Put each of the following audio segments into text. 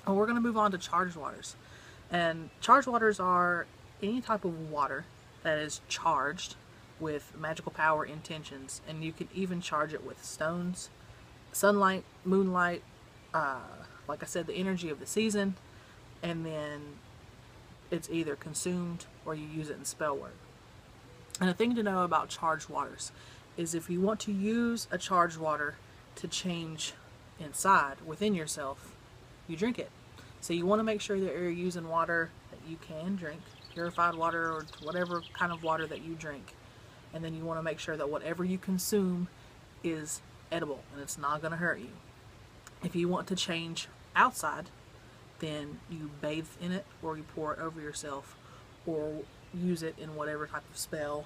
And we're going to move on to charged waters. And charged waters are any type of water that is charged with magical power intentions, and you can even charge it with stones, sunlight, moonlight, like I said, the energy of the season, and then it's either consumed or you use it in spell work. And the thing to know about charged waters is if you want to use a charged water to change inside, within yourself, you drink it. So you want to make sure that you're using water that you can drink, purified water or whatever kind of water that you drink. And then you want to make sure that whatever you consume is edible and it's not going to hurt you. If you want to change outside, then you bathe in it or you pour it over yourself or use it in whatever type of spell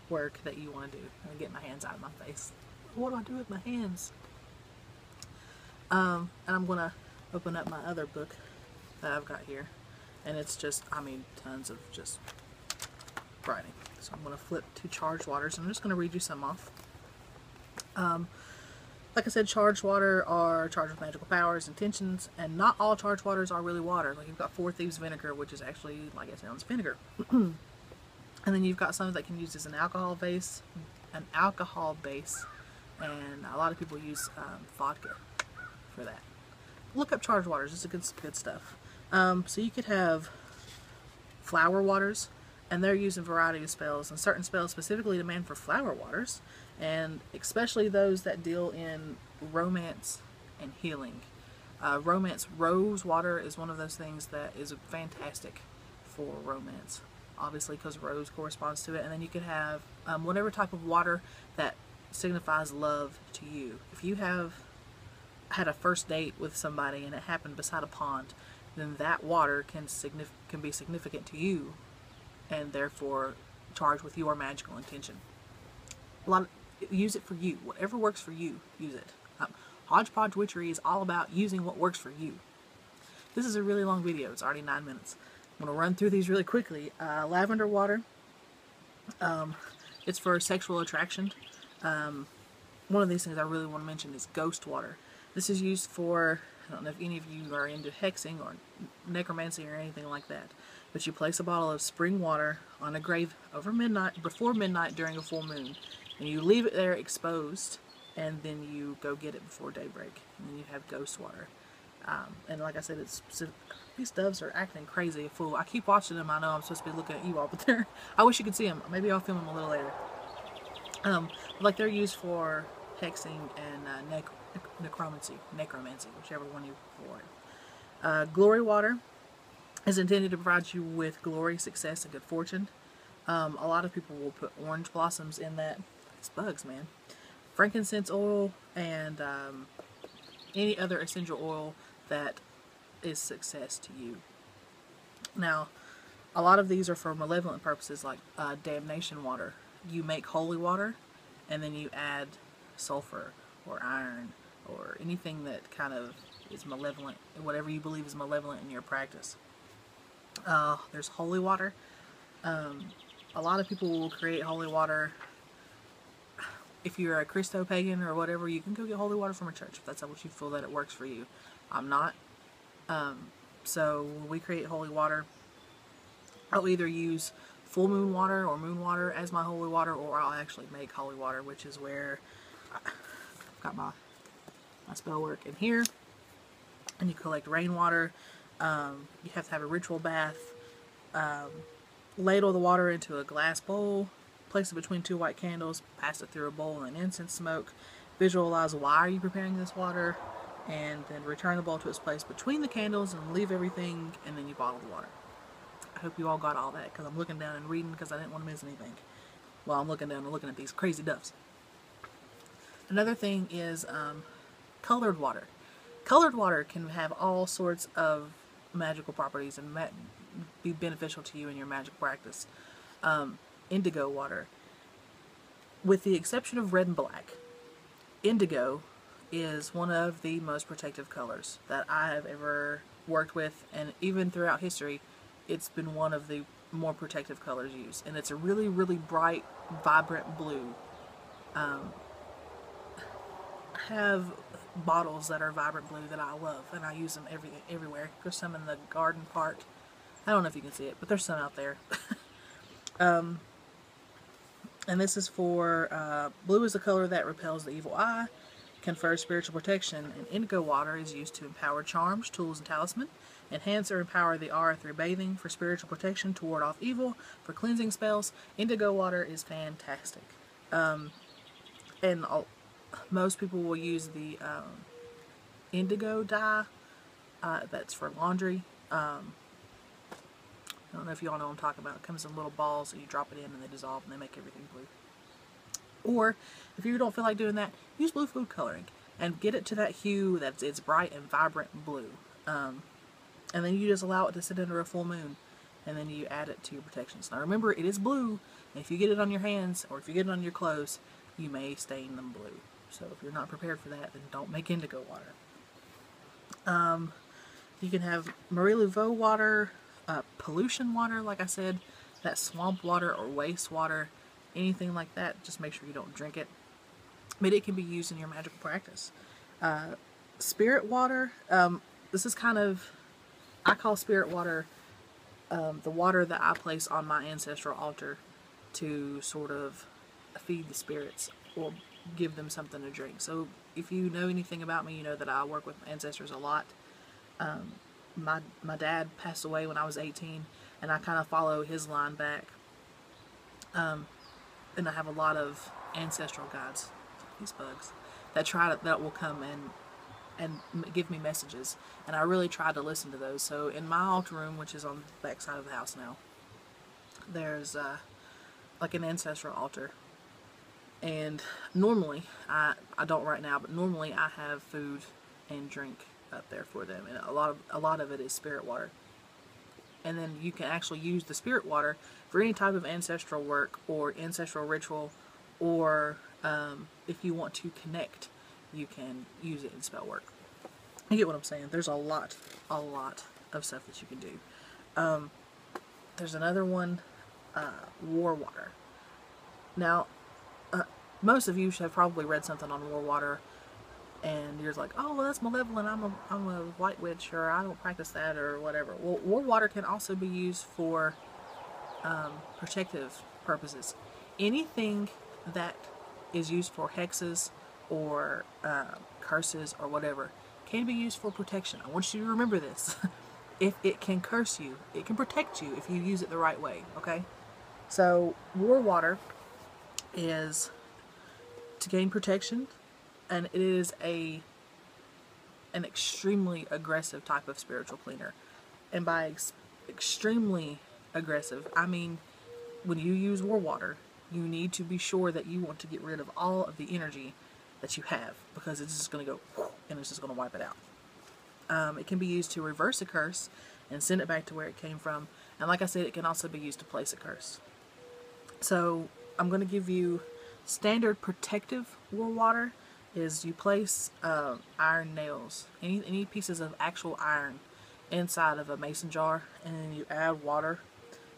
work that you want to do. I'm going to get my hands out of my face. What do I do with my hands? And I'm going to open up my other book that I've got here. And it's just, I mean, tons of just writing. So I'm going to flip to charged waters. I'm just going to read you some off. Like I said, charged water are charged with magical powers, intentions, and not all charged waters are really water. Like you've got Four Thieves vinegar, which is actually, like it sounds, vinegar. And then you've got some that can use as an alcohol base, and a lot of people use vodka for that. Look up charged waters; it's good stuff. So you could have flower waters, and they're used in a variety of spells, and certain spells specifically demand for flower waters, and especially those that deal in romance and healing. Romance, rose water is one of those things that is fantastic for romance, obviously because rose corresponds to it. And then you could have whatever type of water that signifies love to you. If you have had a first date with somebody and it happened beside a pond, then that water can be significant to you and therefore charged with your magical intention. Use it for you. Whatever works for you, use it. Hodgepodge Witchery is all about using what works for you. This is a really long video. It's already 9 minutes. I'm going to run through these really quickly. Lavender water. It's for sexual attraction. One of these things I really want to mention is ghost water. This is used for, I don't know if any of you are into hexing or necromancy or anything like that, but you place a bottle of spring water on a grave before midnight during a full moon, and you leave it there exposed, and then you go get it before daybreak, and then you have ghost water. And like I said, these doves are acting crazy, a fool. I keep watching them. I know I'm supposed to be looking at you all, but I wish you could see them. Maybe I'll film them a little later. Like they're used for hexing and necromancy, whichever one you prefer. Glory water is intended to provide you with glory, success, and good fortune. A lot of people will put orange blossoms in that. It's bugs, man. Frankincense oil and any other essential oil that is success to you. Now, a lot of these are for malevolent purposes, like damnation water. You make holy water, and then you add sulfur or iron or anything that kind of is malevolent, whatever you believe is malevolent in your practice. There's holy water. A lot of people will create holy water. If you're a Christo-pagan or whatever, you can go get holy water from a church if that's what you feel that it works for you. I'm not. So when we create holy water, I'll either use full moon water or moon water as my holy water, or I'll actually make holy water, which is where I've got my spell work in here. And you collect rainwater. You have to have a ritual bath. Ladle the water into a glass bowl. Place it between 2 white candles. Pass it through a bowl and incense smoke. Visualize why are you preparing this water. And then return the bowl to its place between the candles and leave everything, and then you bottle the water. I hope you all got all that, because I'm looking down and reading because I didn't want to miss anything while I'm looking down and looking at these crazy doves. Another thing is colored water. Colored water can have all sorts of magical properties and be beneficial to you in your magic practice. Indigo water. With the exception of red and black, indigo is one of the most protective colors that I have ever worked with, and even throughout history, it's been one of the more protective colors used. And it's a really, really bright, vibrant blue. I have bottles that are vibrant blue that I love, and I use them everywhere. There's some in the garden part. I don't know if you can see it, but there's some out there. And this is for, blue is the color that repels the evil eye, confers spiritual protection, and indigo water is used to empower charms, tools, and talisman, enhance or empower the aura through bathing, for spiritual protection, to ward off evil, for cleansing spells. Indigo water is fantastic. And most people will use the indigo dye, that's for laundry. I don't know if y'all know what I'm talking about. It comes in little balls, and you drop it in, and they dissolve, and they make everything blue. Or, if you don't feel like doing that, use blue food coloring, and get it to that hue that it's bright and vibrant blue. And then you just allow it to sit under a full moon, and then you add it to your protections. Now remember, it is blue, and if you get it on your hands, or if you get it on your clothes, you may stain them blue. So if you're not prepared for that, then don't make indigo water. You can have Marie Laveau water, pollution water, like I said, that swamp water or wastewater, anything like that. Just make sure you don't drink it. But it can be used in your magical practice. Spirit water, this is kind of, I call spirit water the water that I place on my ancestral altar to sort of feed the spirits or give them something to drink. So if you know anything about me, you know that I work with ancestors a lot. My dad passed away when I was 18, and I kind of follow his line back. And I have a lot of ancestral guides, these bugs, that will come and give me messages, and I really try to listen to those. So in my altar room, which is on the back side of the house now, there's like an ancestral altar, and normally I don't right now, but normally I have food and drink up there for them, and a lot of it is spirit water. And then you can actually use the spirit water for any type of ancestral work or ancestral ritual, or if you want to connect, you can use it in spell work. You get what I'm saying? There's a lot of stuff that you can do. There's another one, war water. Now, most of you should have probably read something on war water, and you're like, oh, well, that's malevolent, I'm a white witch, or I don't practice that, or whatever. Well, war water can also be used for protective purposes. Anything that is used for hexes or curses or whatever can be used for protection. I want you to remember this. If it can curse you, it can protect you if you use it the right way, okay? So, war water is to gain protection, and it is an extremely aggressive type of spiritual cleaner. And by extremely aggressive, I mean when you use war water, you need to be sure that you want to get rid of all of the energy that you have, because it's just going to go and it's just going to wipe it out. It can be used to reverse a curse and send it back to where it came from. And like I said, it can also be used to place a curse. So I'm going to give you standard protective war water. Is you place iron nails, any pieces of actual iron, inside of a mason jar, and then you add water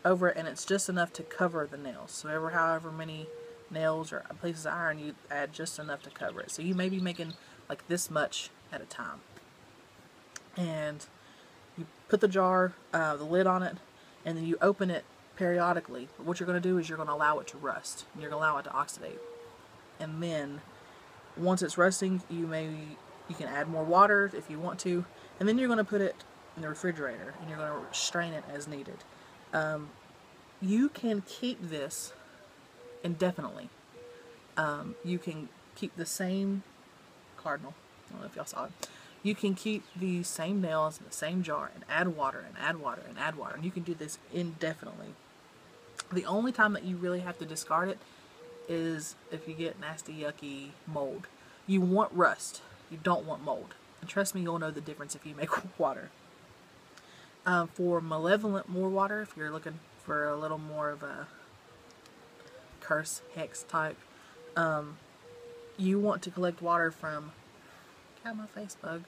over it, and it's just enough to cover the nails. So however many nails or pieces of iron, you add just enough to cover it. So you may be making like this much at a time. And you put the jar, the lid on it, and then you open it periodically. But what you're going to do is you're going to allow it to rust. You're going to allow it to oxidate. And then once it's rusting, you can add more water if you want to, and then you're going to put it in the refrigerator, and you're going to strain it as needed. You can keep this indefinitely. You can keep the same cardinal. I don't know if y'all saw it. You can keep the same nails in the same jar and add water and add water and add water, and you can do this indefinitely. The only time that you really have to discard it is if you get nasty, yucky mold. You want rust. You don't want mold. And trust me, you'll know the difference if you make water. For malevolent war water, if you're looking for a little more of a curse, hex type, you want to collect water from, got my face bug,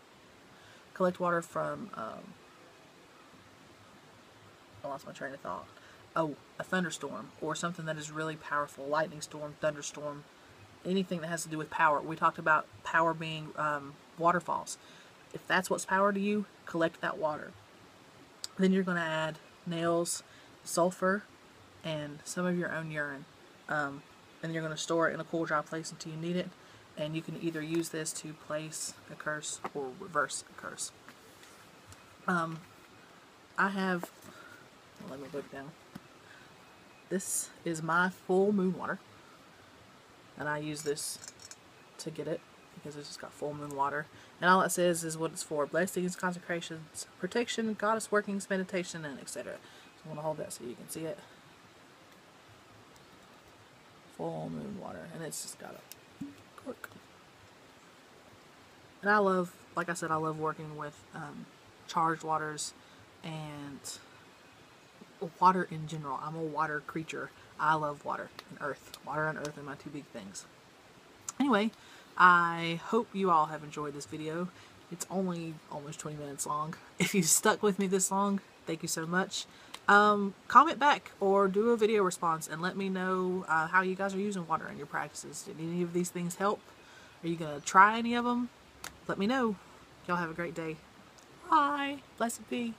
collect water from, I lost my train of thought. Oh, a thunderstorm, or something that is really powerful, lightning storm, thunderstorm, anything that has to do with power. We talked about power being waterfalls. If that's what's power to you, collect that water. Then you're going to add nails, sulfur, and some of your own urine. And you're going to store it in a cool, dry place until you need it. And you can either use this to place a curse or reverse a curse. I have, let me look down. This is my full moon water. And I use this to get it because it's just got full moon water. And all it says is what it's for: blessings, consecrations, protection, goddess workings, meditation, and etc. So I'm going to hold that so you can see it. Full moon water. And it's just got a cork. And I love, like I said, I love working with charged waters and water in general. I'm a water creature. I love water and earth. Water and earth are my two big things. Anyway, I hope you all have enjoyed this video. It's only almost 20 minutes long. If you stuck with me this long, thank you so much. Comment back or do a video response and let me know how you guys are using water in your practices. Did any of these things help? Are you going to try any of them? Let me know. Y'all have a great day. Bye. Blessed be.